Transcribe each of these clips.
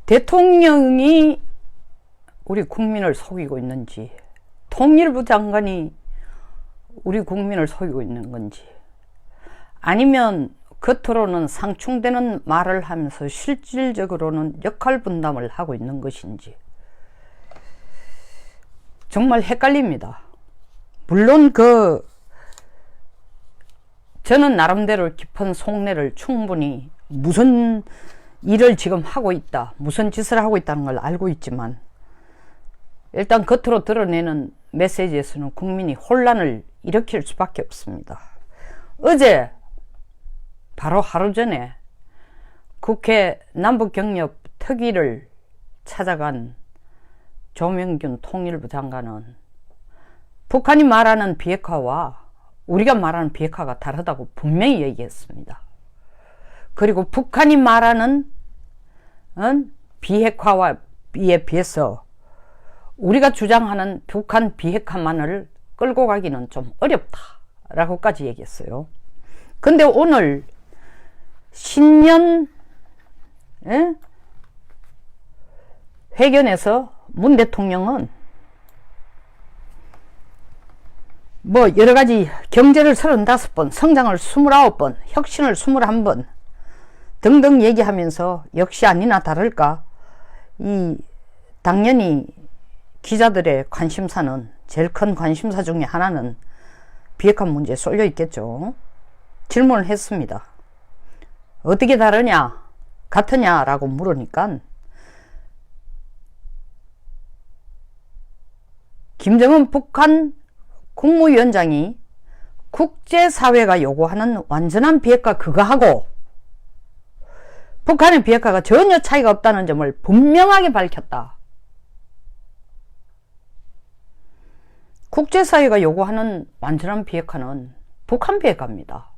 대통령이 우리 국민을 속이고 있는지, 통일부 장관이 우리 국민을 속이고 있는 건지, 아니면 겉으로는 상충되는 말을 하면서 실질적으로는 역할 분담을 하고 있는 것인지 정말 헷갈립니다. 물론 저는 나름대로 깊은 속내를 충분히 무슨 일을 지금 하고 있다, 무슨 짓을 하고 있다는 걸 알고 있지만, 일단 겉으로 드러내는 메시지에서는 국민이 혼란을 일으킬 수밖에 없습니다. 어제 바로 하루 전에 국회 남북경협 특위를 찾아간 조명균 통일부 장관은 북한이 말하는 비핵화와 우리가 말하는 비핵화가 다르다고 분명히 얘기했습니다. 그리고 북한이 말하는 비핵화와 에 비해서 우리가 주장하는 북한 비핵화만을 끌고 가기는 좀 어렵다라고까지 얘기했어요. 근데 오늘 신년 회견에서 문 대통령은 뭐 여러가지 경제를 35번, 성장을 29번, 혁신을 21번 등등 얘기하면서 역시 아니나 다를까 당연히 기자들의 관심사는, 제일 큰 관심사 중에 하나는 비핵화 문제에 쏠려 있겠죠. 질문을 했습니다. 어떻게 다르냐, 같으냐 라고 물으니까 김정은 북한 국무위원장이 국제사회가 요구하는 완전한 비핵화 그거하고 북한의 비핵화가 전혀 차이가 없다는 점을 분명하게 밝혔다. 국제사회가 요구하는 완전한 비핵화는 북한 비핵화입니다.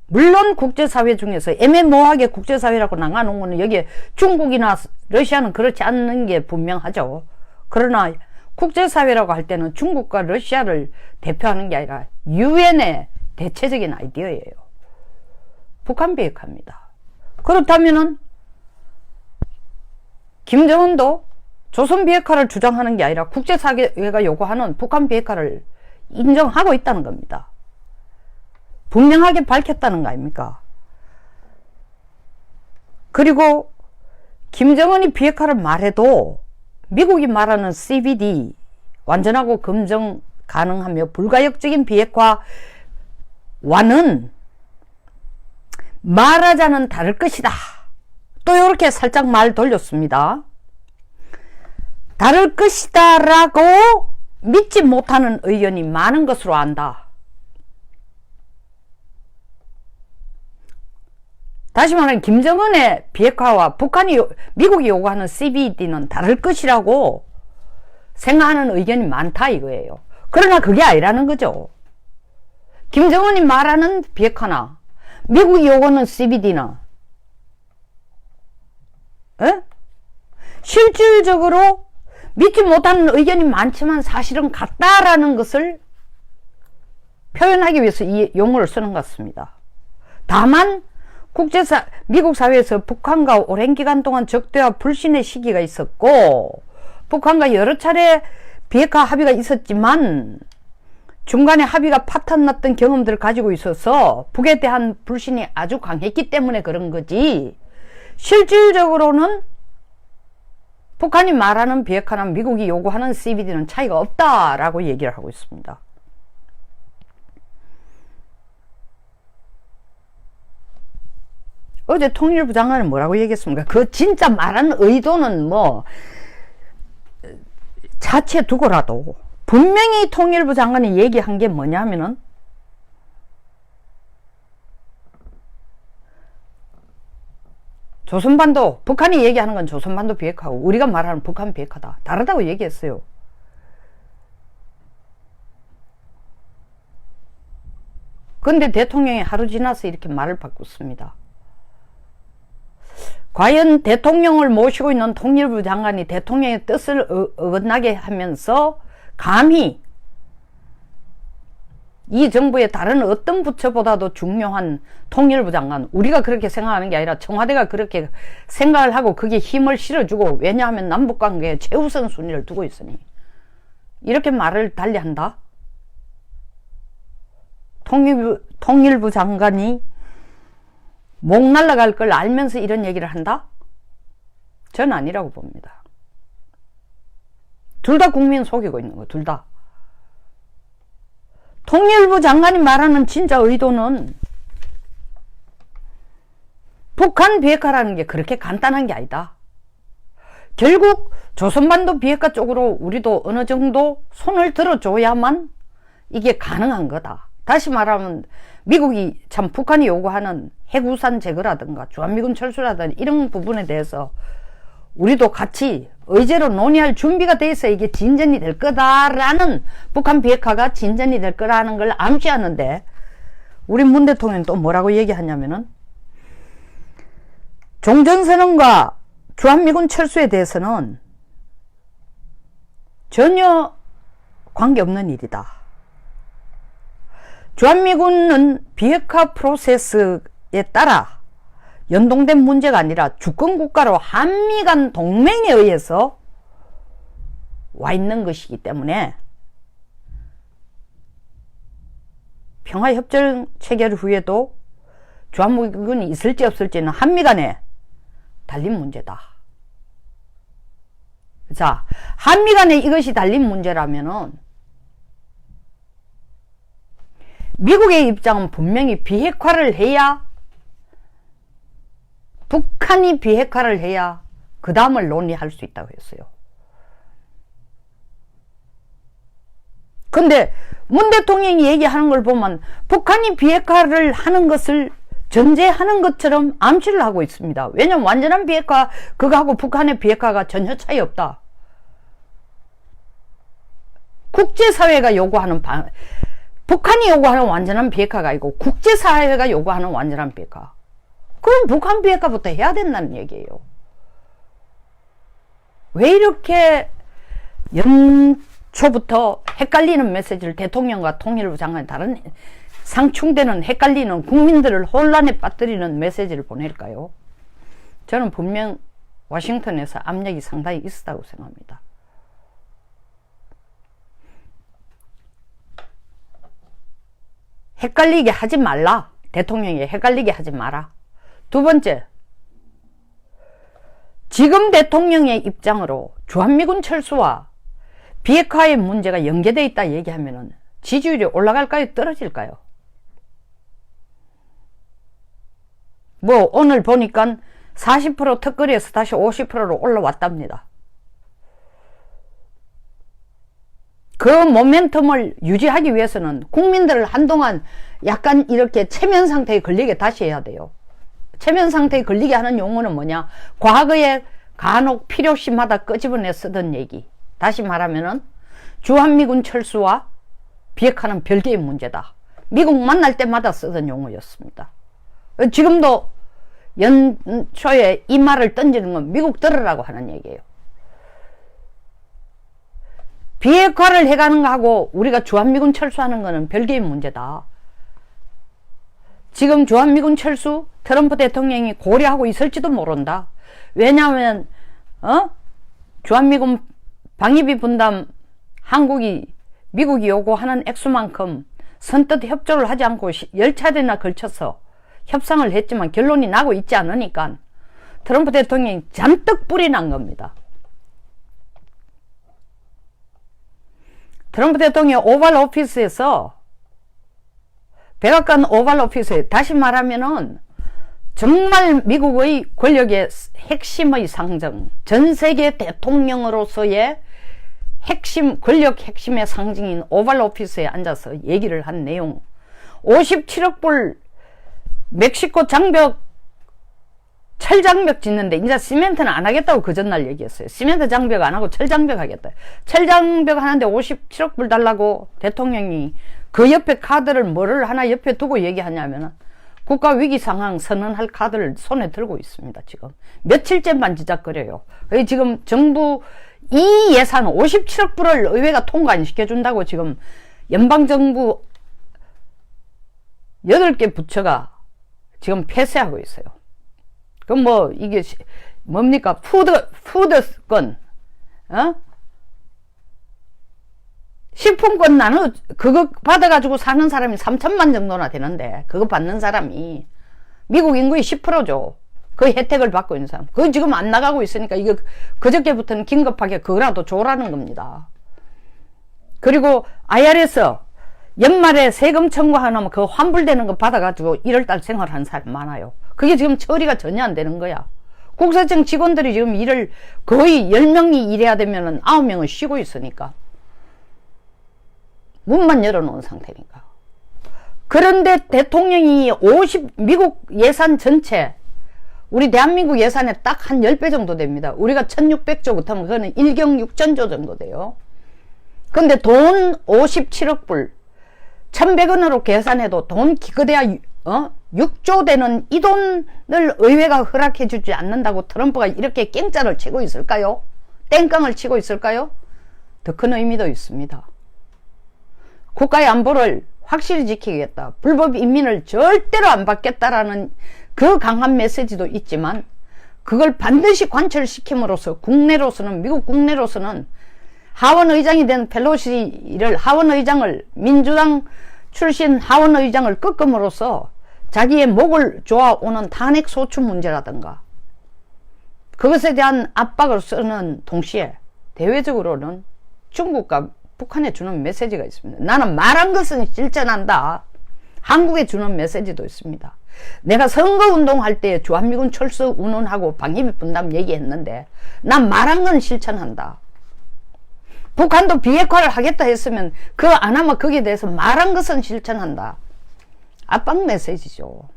물론 국제사회 중에서 애매모호하게 국제사회라고 나가는 거는 여기에 중국이나 러시아는 그렇지 않는 게 분명하죠. 그러나 국제사회라고 할 때는 중국과 러시아를 대표하는 게 아니라 유엔의 대체적인 아이디어예요. 북한 비핵화입니다. 그렇다면은 김정은도 조선 비핵화를 주장하는 게 아니라 국제사회가 요구하는 북한 비핵화를 인정하고 있다는 겁니다. 분명하게 밝혔다는 거 아닙니까? 그리고 김정은이 비핵화를 말해도 미국이 말하는 CVD, 완전하고 검증 가능하며 불가역적인 비핵화와는 말하자는 다를 것이다. 또 이렇게 살짝 말 돌렸습니다. 다를 것이다 라고 믿지 못하는 의견이 많은 것으로 안다. 다시 말하면 김정은의 비핵화와 미국이 요구하는 CVD는 다를 것이라고 생각하는 의견이 많다 이거예요. 그러나 그게 아니라는 거죠. 김정은이 말하는 비핵화나 미국이 요구하는 CVD는 실질적으로 믿지 못하는 의견이 많지만 사실은 같다라는 것을 표현하기 위해서 이 용어를 쓰는 것 같습니다. 다만 미국 사회에서 북한과 오랜 기간 동안 적대와 불신의 시기가 있었고 북한과 여러 차례 비핵화 합의가 있었지만 중간에 합의가 파탄났던 경험들을 가지고 있어서 북에 대한 불신이 아주 강했기 때문에 그런 거지, 실질적으로는 북한이 말하는 비핵화나 미국이 요구하는 CVD는 차이가 없다라고 얘기를 하고 있습니다. 어제 통일부 장관은 뭐라고 얘기했습니까? 그 진짜 말하는 의도는 뭐 자체 두고라도 분명히 통일부 장관이 얘기한 게 뭐냐면은 조선반도, 북한이 얘기하는 건 조선반도 비핵화고 우리가 말하는 북한 비핵화다, 다르다고 얘기했어요. 근데 대통령이 하루 지나서 이렇게 말을 바꿨습니다. 과연 대통령을 모시고 있는 통일부 장관이 대통령의 뜻을 어긋나게 하면서 감히 이 정부의 다른 어떤 부처보다도 중요한 통일부 장관, 우리가 그렇게 생각하는 게 아니라 청와대가 그렇게 생각을 하고 그게 힘을 실어주고, 왜냐하면 남북관계에 최우선 순위를 두고 있으니 이렇게 말을 달리한다. 통일부 장관이 목 날라갈 걸 알면서 이런 얘기를 한다? 전 아니라고 봅니다. 둘 다 국민 속이고 있는 거, 둘 다. 통일부 장관이 말하는 진짜 의도는 북한 비핵화라는 게 그렇게 간단한 게 아니다. 결국 조선반도 비핵화 쪽으로 우리도 어느 정도 손을 들어줘야만 이게 가능한 거다. 다시 말하면 미국이 참 북한이 요구하는 핵우산 제거라든가 주한미군 철수라든가 이런 부분에 대해서 우리도 같이 의제로 논의할 준비가 돼 있어 이게 진전이 될 거다라는, 북한 비핵화가 진전이 될 거라는 걸 암시하는데, 우리 문 대통령이 또 뭐라고 얘기하냐면은 종전선언과 주한미군 철수에 대해서는 전혀 관계없는 일이다. 주한미군은 비핵화 프로세스에 따라 연동된 문제가 아니라 주권국가로 한미 간 동맹에 의해서 와 있는 것이기 때문에 평화협정 체결 후에도 주한미군이 있을지 없을지는 한미 간에 달린 문제다. 자, 한미 간에 이것이 달린 문제라면은 미국의 입장은 분명히 비핵화를 해야, 북한이 비핵화를 해야 그 다음을 논의할 수 있다고 했어요. 근데 문 대통령이 얘기하는 걸 보면 북한이 비핵화를 하는 것을 전제하는 것처럼 암시를 하고 있습니다. 왜냐면 완전한 비핵화, 그거하고 북한의 비핵화가 전혀 차이 없다. 국제사회가 요구하는 북한이 요구하는 완전한 비핵화가 아니고 국제사회가 요구하는 완전한 비핵화. 그럼 북한 비핵화부터 해야 된다는 얘기예요. 왜 이렇게 연초부터 헷갈리는 메시지를 대통령과 통일부 장관이 다른 상충되는, 헷갈리는, 국민들을 혼란에 빠뜨리는 메시지를 보낼까요? 저는 분명 워싱턴에서 압력이 상당히 있었다고 생각합니다. 헷갈리게 하지 말라. 대통령이 헷갈리게 하지 마라. 두 번째, 지금 대통령의 입장으로 주한미군 철수와 비핵화의 문제가 연계되어 있다 얘기하면은 지지율이 올라갈까요? 떨어질까요? 뭐 오늘 보니까 40% 턱걸이에서 다시 50%로 올라왔답니다. 그 모멘텀을 유지하기 위해서는 국민들을 한동안 약간 이렇게 체면 상태에 걸리게 다시 해야 돼요. 체면 상태에 걸리게 하는 용어는 뭐냐? 과거에 간혹 필요시마다 끄집어내 쓰던 얘기. 다시 말하면은 주한미군 철수와 비핵화는 별개의 문제다. 미국 만날 때마다 쓰던 용어였습니다. 지금도 연초에 이 말을 던지는 건 미국 들으라고 하는 얘기예요. 비핵화를 해가는 거하고 우리가 주한미군 철수하는 거는 별개의 문제다. 지금 주한미군 철수 트럼프 대통령이 고려하고 있을지도 모른다. 왜냐하면 주한미군 방위비 분담 미국이 요구하는 액수만큼 선뜻 협조를 하지 않고 10차례나 걸쳐서 협상을 했지만 결론이 나고 있지 않으니까 트럼프 대통령이 잔뜩 뿔이 난 겁니다. 트럼프 대통령 오발 오피스에서, 백악관 오발 오피스에, 다시 말하면은 정말 미국의 권력의 핵심의 상징, 전 세계 대통령으로서의 핵심, 권력 핵심의 상징인 오발 오피스에 앉아서 얘기를 한 내용, 57억 불 멕시코 장벽, 철장벽 짓는데 이제 시멘트는 안 하겠다고 그 전날 얘기했어요. 시멘트 장벽 안 하고 철장벽 하겠다. 철장벽 하는데 57억 불 달라고 대통령이 그 옆에 카드를 뭐를 하나 옆에 두고 얘기하냐면은 국가위기 상황 선언할 카드를 손에 들고 있습니다. 지금 며칠째만 지작거려요. 지금 정부 이 예산 57억 불을 의회가 통과 안 시켜준다고 지금 연방정부 8개 부처가 지금 폐쇄하고 있어요. 그럼 뭐 이게 뭡니까? 푸드권, 식품권 나눠 그거 받아가지고 사는 사람이 3천만 정도나 되는데, 그거 받는 사람이 미국 인구의 10%죠. 그 혜택을 받고 있는 사람. 그거 지금 안 나가고 있으니까 이거 그저께부터는 긴급하게 그거라도 줘라는 겁니다. 그리고 IRS 연말에 세금 청구하면 그 환불되는 거 받아가지고 1월달 생활하는 사람 많아요. 그게 지금 처리가 전혀 안 되는 거야. 국세청 직원들이 지금 일을 거의 10명이 일해야 되면은 9명은 쉬고 있으니까. 문만 열어놓은 상태니까. 그런데 대통령이 미국 예산 전체, 우리 대한민국 예산에 딱 한 10배 정도 됩니다. 우리가 1600조 붙으면 그거는 1경 6천조 정도 돼요. 근데 돈 57억 불, 1100원으로 계산해도 돈 기껏해야 6조 되는 이 돈을 의회가 허락해 주지 않는다고 트럼프가 이렇게 깽짜를 치고 있을까요? 땡깡을 치고 있을까요? 더 큰 의미도 있습니다. 국가의 안보를 확실히 지키겠다. 불법 인민을 절대로 안 받겠다라는 그 강한 메시지도 있지만, 그걸 반드시 관철시킴으로써 국내로서는, 미국 국내로서는 하원 의장이 된 펠로시를, 하원 의장을, 민주당 출신 하원 의장을 꺾음으로써 자기의 목을 조아오는 탄핵 소추 문제라든가, 그것에 대한 압박을 쓰는 동시에 대외적으로는 중국과 북한에 주는 메시지가 있습니다. 나는 말한 것은 실천한다. 한국에 주는 메시지도 있습니다. 내가 선거운동할 때 주한미군 철수 운운하고 방위비 분담 얘기했는데, 난 말한 건 실천한다. 북한도 비핵화를 하겠다 했으면 그거 안 하면 거기에 대해서 말한 것은 실천한다. 압박 메시지죠.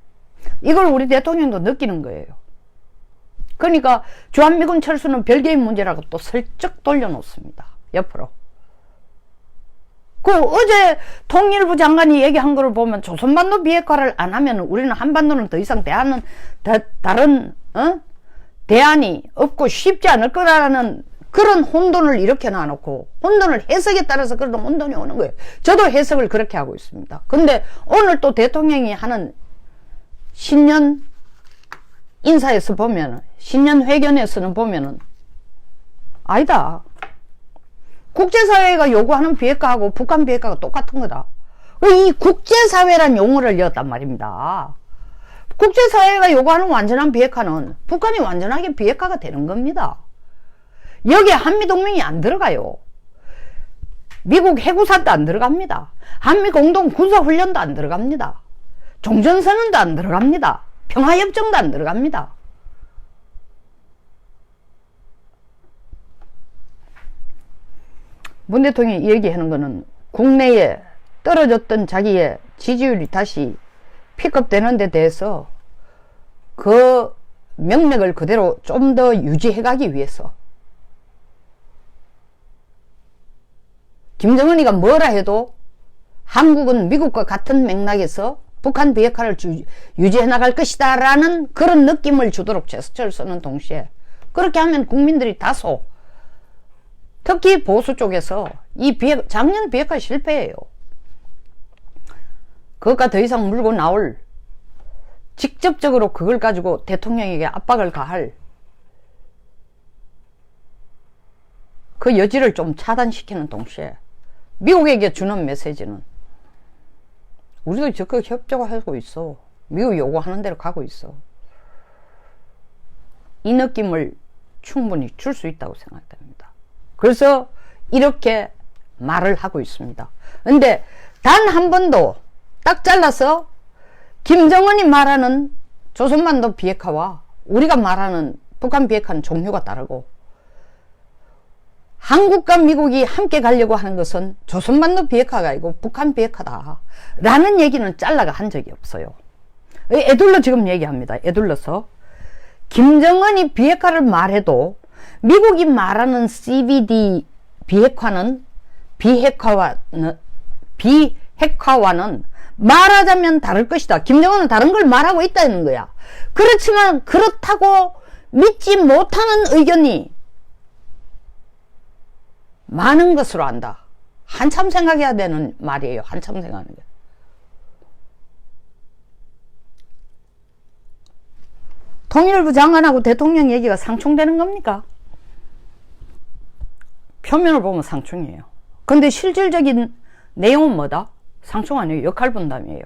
이걸 우리 대통령도 느끼는 거예요. 그러니까 주한미군 철수는 별개의 문제라고 또 슬쩍 돌려놓습니다. 옆으로. 그 어제 통일부 장관이 얘기한 거를 보면, 조선반도 비핵화를 안 하면 우리는 한반도는 더 이상 다른 대안이 없고 쉽지 않을 거라는 그런 혼돈을 이렇게 놔놓고, 혼돈을 해석에 따라서 그런 혼돈이 오는 거예요. 저도 해석을 그렇게 하고 있습니다. 근데 오늘 또 대통령이 하는 신년 인사에서 보면, 신년 회견에서는 보면은, 아니다. 국제사회가 요구하는 비핵화하고 북한 비핵화가 똑같은 거다. 이 국제사회란 용어를 넣었단 말입니다. 국제사회가 요구하는 완전한 비핵화는 북한이 완전하게 비핵화가 되는 겁니다. 여기에 한미동맹이 안 들어가요. 미국 해구산도 안 들어갑니다. 한미공동 군사훈련도 안 들어갑니다. 종전선언도 안 들어갑니다. 평화협정도 안 들어갑니다. 문 대통령이 얘기하는 거는 국내에 떨어졌던 자기의 지지율이 다시 픽업되는 데 대해서 그 명맥을 그대로 좀 더 유지해가기 위해서, 김정은이가 뭐라 해도 한국은 미국과 같은 맥락에서 북한 비핵화를 유지해 나갈 것이다 라는 그런 느낌을 주도록 제스처를 쓰는 동시에, 그렇게 하면 국민들이 다소, 특히 보수 쪽에서 작년 비핵화 실패예요. 그것과 더 이상 물고 나올, 직접적으로 그걸 가지고 대통령에게 압박을 가할 그 여지를 좀 차단시키는 동시에, 미국에게 주는 메시지는 우리도 적극 협조하고 있어. 미국 요구하는 대로 가고 있어. 이 느낌을 충분히 줄 수 있다고 생각됩니다. 그래서 이렇게 말을 하고 있습니다. 근데 단 한 번도 딱 잘라서 김정은이 말하는 조선반도 비핵화와 우리가 말하는 북한 비핵화는 종류가 다르고, 한국과 미국이 함께 가려고 하는 것은 조선반도 비핵화가 아니고 북한 비핵화다 라는 얘기는 잘라가 한 적이 없어요. 애둘러 지금 얘기합니다. 애둘러서 김정은이 비핵화를 말해도 미국이 말하는 CBD 비핵화와는 말하자면 다를 것이다. 김정은은 다른 걸 말하고 있다는 거야. 그렇지만 그렇다고 믿지 못하는 의견이 많은 것으로 안다. 한참 생각해야 되는 말이에요. 한참 생각하는 게. 통일부 장관하고 대통령 얘기가 상충되는 겁니까? 표면을 보면 상충이에요. 근데 실질적인 내용은 뭐다? 상충 아니에요. 역할 분담이에요.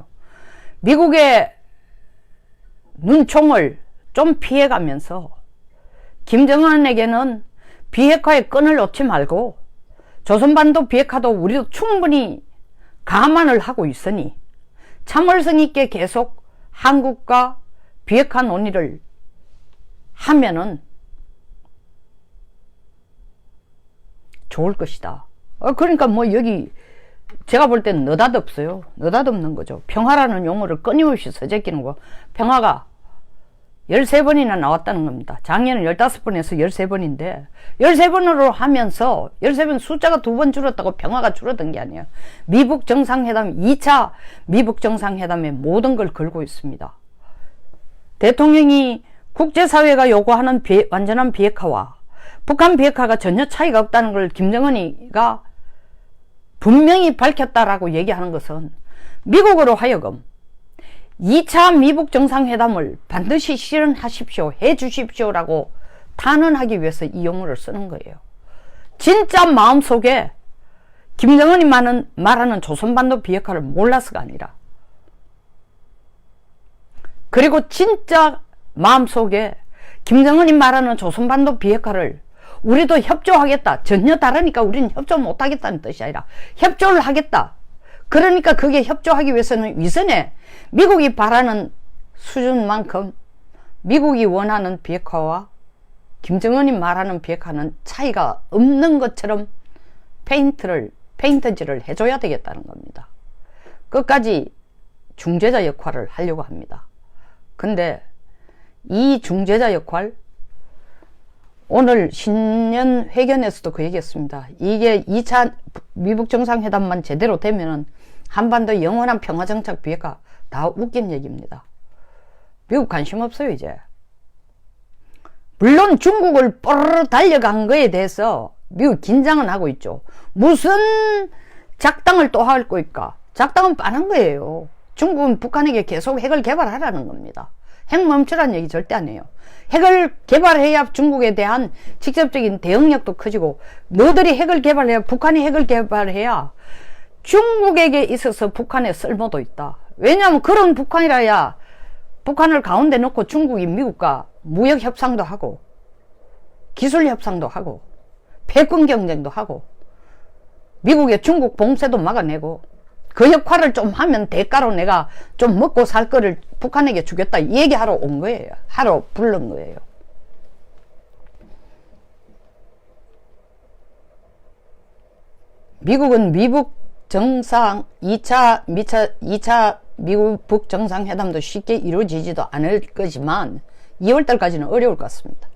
미국의 눈총을 좀 피해가면서 김정은에게는 비핵화의 끈을 놓지 말고 조선반도 비핵화도 우리도 충분히 감안을 하고 있으니 참을성 있게 계속 한국과 비핵화 논의를 하면은 좋을 것이다. 그러니까 뭐 여기 제가 볼 땐 느닷없어요. 느닷없는 거죠. 평화라는 용어를 끊임없이 써제끼는 거. 평화가 13번이나 나왔다는 겁니다. 작년에 15번에서 13번인데 13번으로 하면서 13번 숫자가 2번 줄었다고 평화가 줄어든 게 아니에요. 미북 정상회담 2차 미북 정상회담에 모든 걸 걸고 있습니다. 대통령이 국제사회가 요구하는 완전한 비핵화와 북한 비핵화가 전혀 차이가 없다는 걸 김정은이가 분명히 밝혔다라고 얘기하는 것은 미국으로 하여금 2차 미북 정상회담을 반드시 실현하십시오, 해주십시오라고 탄원하기 위해서 이 용어를 쓰는 거예요. 진짜 마음속에 김정은이 말하는 조선반도 비핵화를 몰라서가 아니라, 그리고 진짜 마음속에 김정은이 말하는 조선반도 비핵화를 우리도 협조하겠다, 전혀 다르니까 우리는 협조 못하겠다는 뜻이 아니라 협조를 하겠다. 그러니까 그게 협조하기 위해서는 위선에 미국이 바라는 수준만큼 미국이 원하는 비핵화와 김정은이 말하는 비핵화는 차이가 없는 것처럼 페인트질을 해줘야 되겠다는 겁니다. 끝까지 중재자 역할을 하려고 합니다. 근데 이 중재자 역할, 오늘 신년 회견에서도 그 얘기했습니다. 이게 2차 미북 정상회담만 제대로 되면은 한반도 영원한 평화정착 비핵화, 다 웃긴 얘기입니다. 미국 관심 없어요, 이제. 물론 중국을 뽀르르 달려간 거에 대해서 미국 긴장은 하고 있죠. 무슨 작당을 또 할 거일까? 작당은 뻔한 거예요. 중국은 북한에게 계속 핵을 개발하라는 겁니다. 핵 멈추라는 얘기 절대 안 해요. 핵을 개발해야 중국에 대한 직접적인 대응력도 커지고, 너들이 핵을 개발해야, 북한이 핵을 개발해야 중국에게 있어서 북한의 쓸모도 있다. 왜냐하면 그런 북한이라야 북한을 가운데 놓고 중국이 미국과 무역 협상도 하고 기술 협상도 하고 패권 경쟁도 하고 미국의 중국 봉쇄도 막아내고, 그 역할을 좀 하면 대가로 내가 좀 먹고 살 거를 북한에게 주겠다, 이 얘기하러 온 거예요. 하러 부른 거예요. 미국은 미북 정상 2차 미국 북 정상회담도 쉽게 이루어지지도 않을 거지만 2월달까지는 어려울 것 같습니다.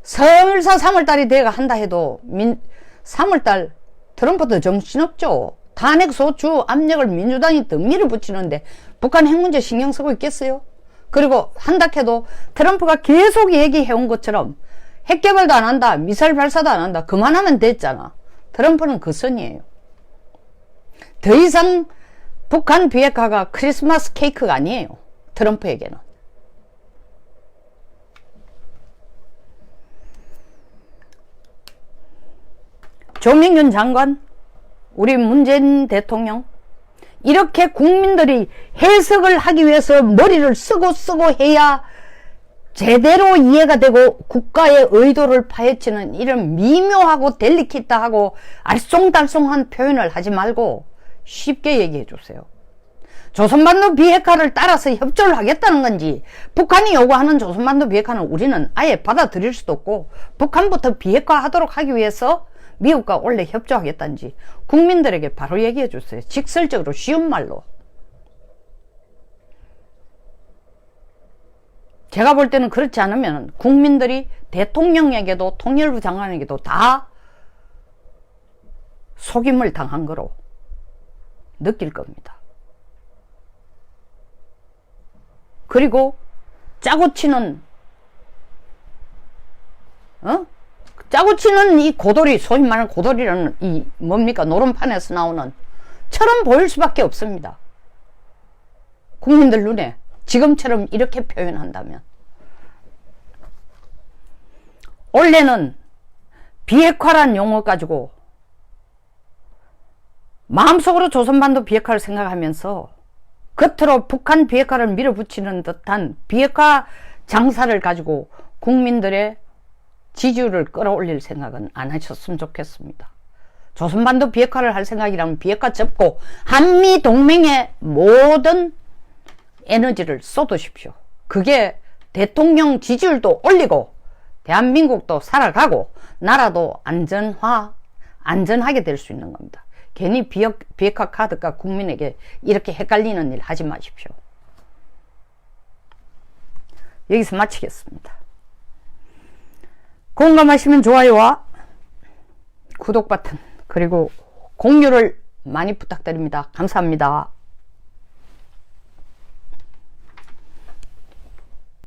설사 3월달이 돼가 한다 해도 3월달 트럼프도 정신없죠. 탄핵 소추 압력을 민주당이 더 밀어붙이는데 북한 핵 문제 신경 쓰고 있겠어요? 그리고 한다 해도 트럼프가 계속 얘기해온 것처럼 핵 개발도 안 한다, 미사일 발사도 안 한다, 그만하면 됐잖아. 트럼프는 그 선이에요. 더 이상 북한 비핵화가 크리스마스 케이크가 아니에요, 트럼프에게는. 조명균 장관, 우리 문재인 대통령, 이렇게 국민들이 해석을 하기 위해서 머리를 쓰고 해야 제대로 이해가 되고 국가의 의도를 파헤치는 이런 미묘하고 델리키트하고 알쏭달쏭한 표현을 하지 말고 쉽게 얘기해 주세요. 조선반도 비핵화를 따라서 협조를 하겠다는 건지, 북한이 요구하는 조선반도 비핵화는 우리는 아예 받아들일 수도 없고 북한부터 비핵화하도록 하기 위해서 미국과 원래 협조하겠다는지 국민들에게 바로 얘기해 주세요. 직설적으로 쉬운 말로. 제가 볼 때는 그렇지 않으면 국민들이 대통령에게도 통일부 장관에게도 다 속임을 당한 거로 느낄 겁니다. 그리고 짜고 치는 이 고돌이, 소위 말하는 고돌이라는 이 뭡니까, 노름판에서 나오는 처럼 보일 수밖에 없습니다. 국민들 눈에 지금처럼 이렇게 표현한다면. 원래는 비핵화란 용어 가지고 마음속으로 조선반도 비핵화를 생각하면서 겉으로 북한 비핵화를 밀어붙이는 듯한 비핵화 장사를 가지고 국민들의 지지율을 끌어올릴 생각은 안 하셨으면 좋겠습니다. 조선반도 비핵화를 할 생각이라면 비핵화 접고 한미동맹의 모든 에너지를 쏟으십시오. 그게 대통령 지지율도 올리고 대한민국도 살아가고 나라도 안전하게 될 수 있는 겁니다. 괜히 비핵화 카드가 국민에게 이렇게 헷갈리는 일 하지 마십시오. 여기서 마치겠습니다. 공감하시면 좋아요와 구독 버튼 그리고 공유를 많이 부탁드립니다. 감사합니다.